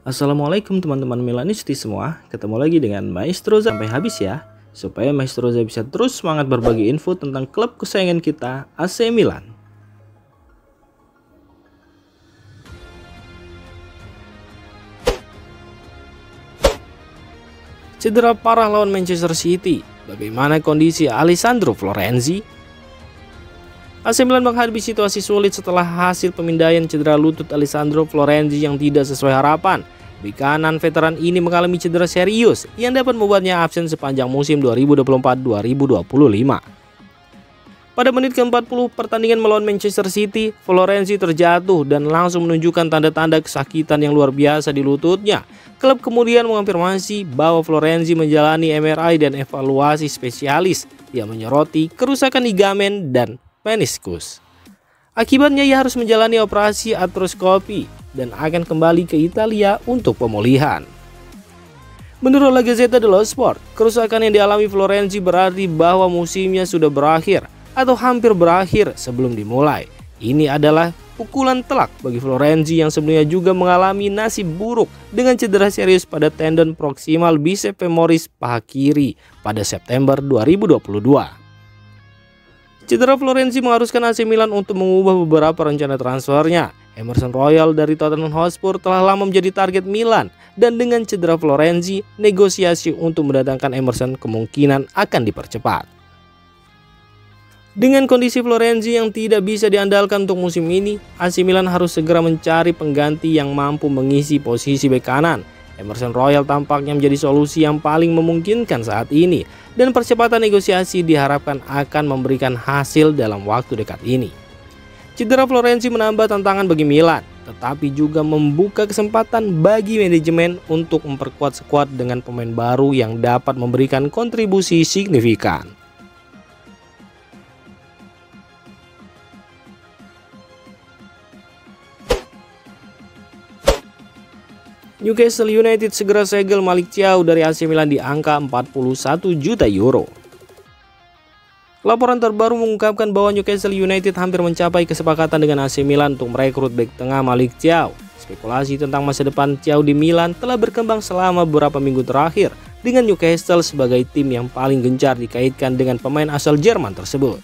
Assalamualaikum teman-teman Milanisti semua. Ketemu lagi dengan Maestro sampai habis ya, supaya Maestro bisa terus semangat berbagi info tentang klub kesayangan kita, AC Milan. Cedera parah lawan Manchester City. Bagaimana kondisi Alessandro Florenzi? AC Milan menghadapi situasi sulit setelah hasil pemindaian cedera lutut Alessandro Florenzi yang tidak sesuai harapan. Bek kanan veteran ini mengalami cedera serius yang dapat membuatnya absen sepanjang musim 2024-2025. Pada menit ke-40 pertandingan melawan Manchester City, Florenzi terjatuh dan langsung menunjukkan tanda-tanda kesakitan yang luar biasa di lututnya. Klub kemudian mengonfirmasi bahwa Florenzi menjalani MRI dan evaluasi spesialis yang menyoroti kerusakan ligamen dan meniskus. Akibatnya ia harus menjalani operasi artroskopi dan akan kembali ke Italia untuk pemulihan. Menurut La Gazzetta dello Sport, kerusakan yang dialami Florenzi berarti bahwa musimnya sudah berakhir atau hampir berakhir sebelum dimulai. Ini adalah pukulan telak bagi Florenzi yang sebelumnya juga mengalami nasib buruk dengan cedera serius pada tendon proksimal bicep femoris paha kiri pada September 2022. Cedera Florenzi mengharuskan AC Milan untuk mengubah beberapa rencana transfernya. Emerson Royal dari Tottenham Hotspur telah lama menjadi target Milan, dan dengan cedera Florenzi, negosiasi untuk mendatangkan Emerson kemungkinan akan dipercepat. Dengan kondisi Florenzi yang tidak bisa diandalkan untuk musim ini, AC Milan harus segera mencari pengganti yang mampu mengisi posisi bek kanan. Emerson Royal tampaknya menjadi solusi yang paling memungkinkan saat ini, dan percepatan negosiasi diharapkan akan memberikan hasil dalam waktu dekat ini. Cedera Florenzi menambah tantangan bagi Milan, tetapi juga membuka kesempatan bagi manajemen untuk memperkuat skuad dengan pemain baru yang dapat memberikan kontribusi signifikan. Newcastle United segera segel Malick Thiaw dari AC Milan di angka 41 juta euro. Laporan terbaru mengungkapkan bahwa Newcastle United hampir mencapai kesepakatan dengan AC Milan untuk merekrut bek tengah Malick Thiaw. Spekulasi tentang masa depan Thiaw di Milan telah berkembang selama beberapa minggu terakhir, dengan Newcastle sebagai tim yang paling gencar dikaitkan dengan pemain asal Jerman tersebut.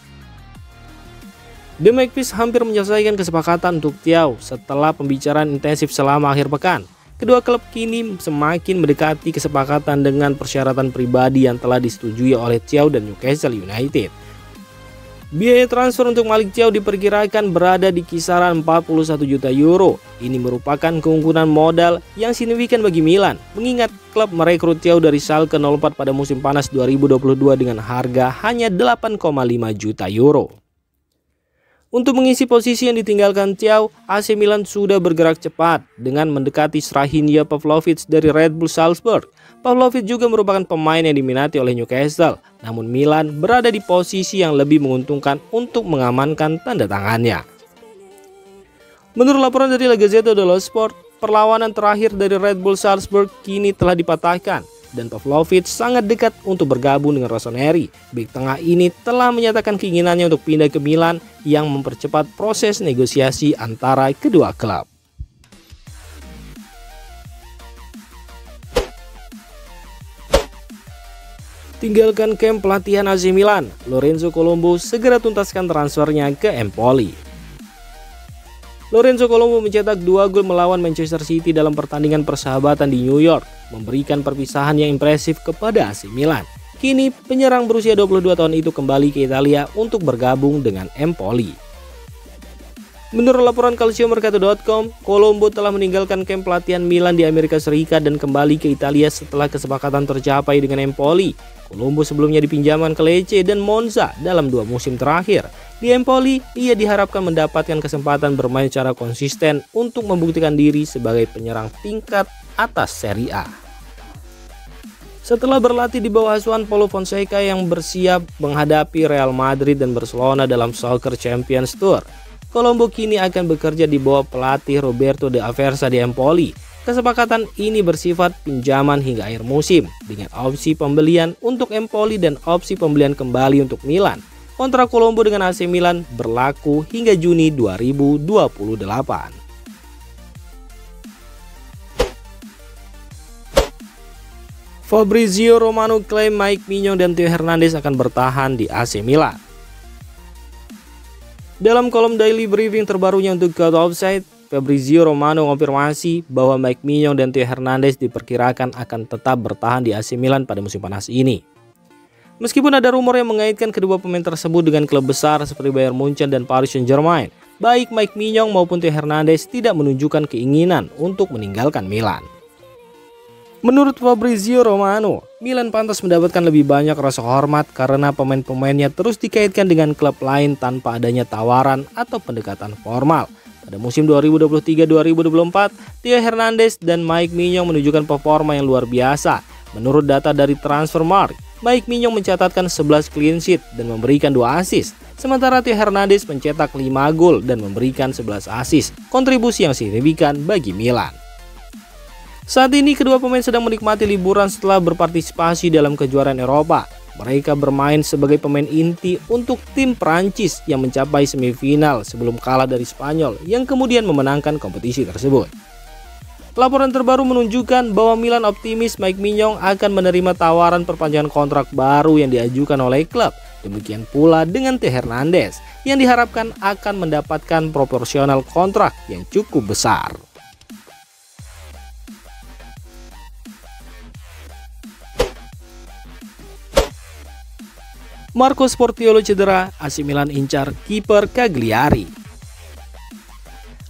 The Magpies hampir menyelesaikan kesepakatan untuk Thiaw setelah pembicaraan intensif selama akhir pekan. Kedua klub kini semakin mendekati kesepakatan dengan persyaratan pribadi yang telah disetujui oleh Thiaw dan Newcastle United. Biaya transfer untuk Malick Thiaw diperkirakan berada di kisaran 41 juta euro. Ini merupakan keunggulan modal yang signifikan bagi Milan, mengingat klub merekrut Thiaw dari Schalke 04 pada musim panas 2022 dengan harga hanya 8,5 juta euro. Untuk mengisi posisi yang ditinggalkan Thiaw, AC Milan sudah bergerak cepat dengan mendekati Strahinja Pavlovic dari Red Bull Salzburg. Pavlovic juga merupakan pemain yang diminati oleh Newcastle, namun Milan berada di posisi yang lebih menguntungkan untuk mengamankan tanda tangannya. Menurut laporan dari La Gazzetta dello Sport, perlawanan terakhir dari Red Bull Salzburg kini telah dipatahkan, dan Pavlovic sangat dekat untuk bergabung dengan Rossoneri. Bek tengah ini telah menyatakan keinginannya untuk pindah ke Milan yang mempercepat proses negosiasi antara kedua klub. Tinggalkan camp pelatihan AC Milan, Lorenzo Colombo segera tuntaskan transfernya ke Empoli. Lorenzo Colombo mencetak 2 gol melawan Manchester City dalam pertandingan persahabatan di New York, memberikan perpisahan yang impresif kepada AC Milan. Kini penyerang berusia 22 tahun itu kembali ke Italia untuk bergabung dengan Empoli. Menurut laporan calciomercato.com, Colombo telah meninggalkan kamp pelatihan Milan di Amerika Serikat dan kembali ke Italia setelah kesepakatan tercapai dengan Empoli. Colombo sebelumnya dipinjamkan ke Lecce dan Monza dalam 2 musim terakhir. Di Empoli, ia diharapkan mendapatkan kesempatan bermain secara konsisten untuk membuktikan diri sebagai penyerang tingkat atas Serie A. Setelah berlatih di bawah asuhan Paulo Fonseca yang bersiap menghadapi Real Madrid dan Barcelona dalam Soccer Champions Tour, Colombo kini akan bekerja di bawah pelatih Roberto De Aversa di Empoli. Kesepakatan ini bersifat pinjaman hingga akhir musim, dengan opsi pembelian untuk Empoli dan opsi pembelian kembali untuk Milan. Kontrak Colombo dengan AC Milan berlaku hingga Juni 2028. Fabrizio Romano klaim Mike Maignan dan Theo Hernandez akan bertahan di AC Milan. Dalam kolom daily briefing terbarunya untuk Cut Offside, Fabrizio Romano konfirmasi bahwa Mike Maignan dan Theo Hernandez diperkirakan akan tetap bertahan di AC Milan pada musim panas ini. Meskipun ada rumor yang mengaitkan kedua pemain tersebut dengan klub besar seperti Bayern Munchen dan Paris Saint-Germain, baik Mike Maignan maupun Theo Hernandez tidak menunjukkan keinginan untuk meninggalkan Milan. Menurut Fabrizio Romano, Milan pantas mendapatkan lebih banyak rasa hormat karena pemain-pemainnya terus dikaitkan dengan klub lain tanpa adanya tawaran atau pendekatan formal. Pada musim 2023-2024, Theo Hernandez dan Mike Maignan menunjukkan performa yang luar biasa. Menurut data dari Transfermarkt, Mike Maignan mencatatkan 11 clean sheet dan memberikan 2 assist. Sementara Theo Hernandez mencetak 5 gol dan memberikan 11 assist, kontribusi yang signifikan bagi Milan. Saat ini kedua pemain sedang menikmati liburan setelah berpartisipasi dalam kejuaraan Eropa. Mereka bermain sebagai pemain inti untuk tim Prancis yang mencapai semifinal sebelum kalah dari Spanyol yang kemudian memenangkan kompetisi tersebut. Laporan terbaru menunjukkan bahwa Milan optimis Mike Maignan akan menerima tawaran perpanjangan kontrak baru yang diajukan oleh klub. Demikian pula dengan Theo Hernandez yang diharapkan akan mendapatkan proporsional kontrak yang cukup besar. Marco Sportiello cedera, AC Milan incar kiper Cagliari.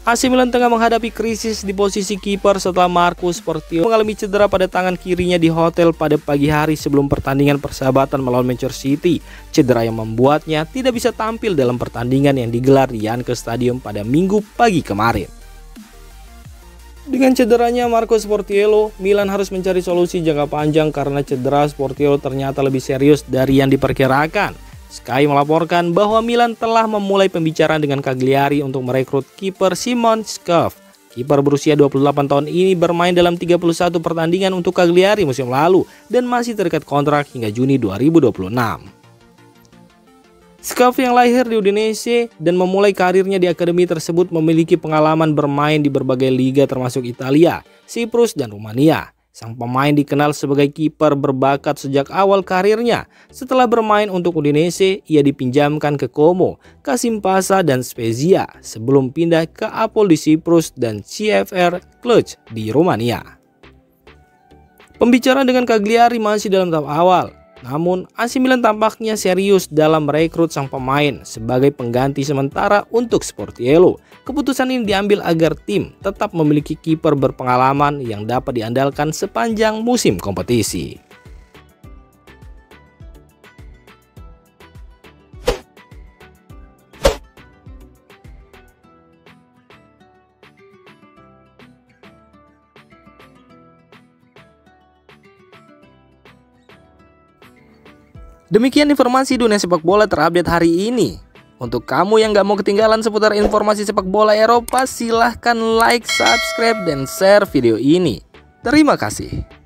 AC Milan tengah menghadapi krisis di posisi kiper setelah Marco Sportiello mengalami cedera pada tangan kirinya di hotel pada pagi hari sebelum pertandingan persahabatan melawan Manchester City. Cedera yang membuatnya tidak bisa tampil dalam pertandingan yang digelar di Yankee Stadium pada Minggu pagi kemarin. Dengan cederanya Marco Sportiello, Milan harus mencari solusi jangka panjang karena cedera Sportiello ternyata lebih serius dari yang diperkirakan. Sky melaporkan bahwa Milan telah memulai pembicaraan dengan Cagliari untuk merekrut kiper Szymon Szkov. Kiper berusia 28 tahun ini bermain dalam 31 pertandingan untuk Cagliari musim lalu dan masih terikat kontrak hingga Juni 2026. Szkov yang lahir di Udinese dan memulai karirnya di akademi tersebut memiliki pengalaman bermain di berbagai liga termasuk Italia, Siprus, dan Rumania. Sang pemain dikenal sebagai kiper berbakat sejak awal karirnya. Setelah bermain untuk Udinese, ia dipinjamkan ke Como, Kasimpasa, dan Spezia sebelum pindah ke Apol di Siprus dan CFR Cluj di Rumania. Pembicaraan dengan Cagliari masih dalam tahap awal. Namun, AC Milan tampaknya serius dalam merekrut sang pemain sebagai pengganti sementara untuk Sportiello. Keputusan ini diambil agar tim tetap memiliki kiper berpengalaman yang dapat diandalkan sepanjang musim kompetisi. Demikian informasi dunia sepak bola terupdate hari ini. Untuk kamu yang gak mau ketinggalan seputar informasi sepak bola Eropa, silahkan like, subscribe, dan share video ini. Terima kasih.